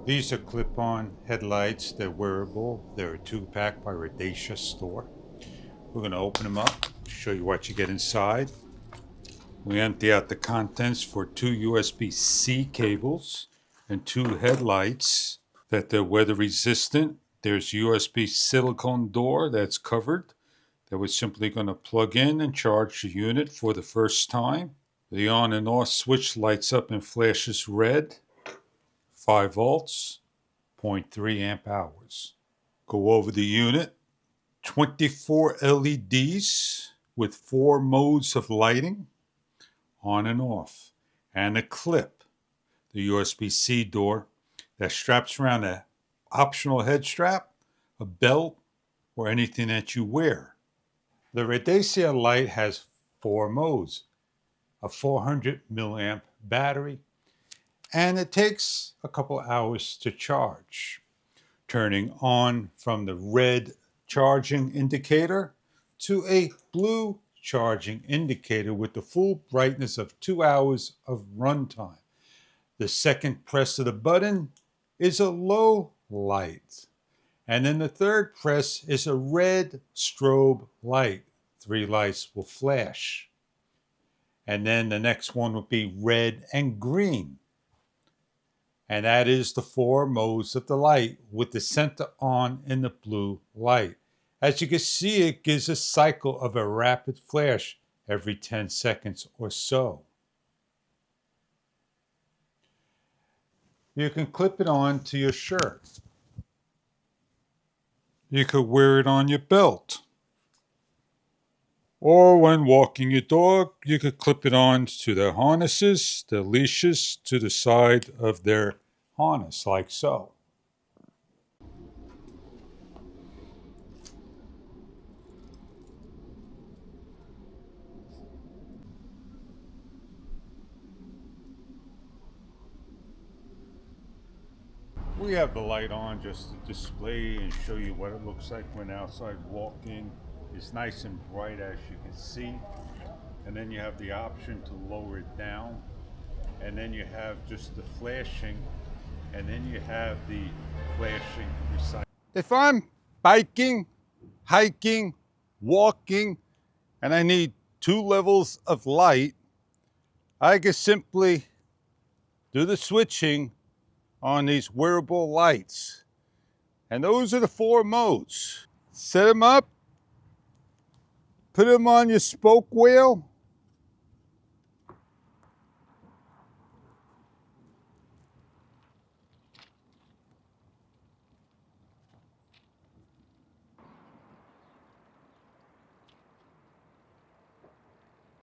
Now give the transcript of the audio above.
These are clip-on headlights. They're wearable. They're a 2-pack by Wondershare store. We're going to open them up, show you what you get inside. We empty out the contents for 2 USB-C cables and 2 headlights that they're weather resistant. There's USB silicone door that's covered that we're simply going to plug in and charge the unit for the first time. The on and off switch lights up and flashes red. 5 volts, 0.3 amp hours. Go over the unit. 24 LEDs with 4 modes of lighting, on and off, and a clip, the USB-C door that straps around an optional head strap, a belt, or anything that you wear. The Wondershare light has 4 modes, a 400 milliamp battery, and it takes a couple hours to charge. Turning on from the red charging indicator to a blue charging indicator with the full brightness of 2 hours of runtime. The second press of the button is a low light. And then the third press is a red strobe light. 3 lights will flash. And then the next one will be red and green. And that is the 4 modes of the light with the center on in the blue light. As you can see, it gives a cycle of a rapid flash every 10 seconds or so. You can clip it on to your shirt. You could wear it on your belt. Or when walking your dog, you could clip it on to their harnesses, their leashes, to the side of their harness, like so. We have the light on just to display and show you what it looks like when outside walking. It's nice and bright, as you can see. And then you have the option to lower it down. And then you have just the flashing. And then you have the flashing recycle. If I'm biking, hiking, walking, and I need 2 levels of light, I can simply do the switching on these wearable lights. And those are the 4 modes. Set them up, put them on your spoke wheel,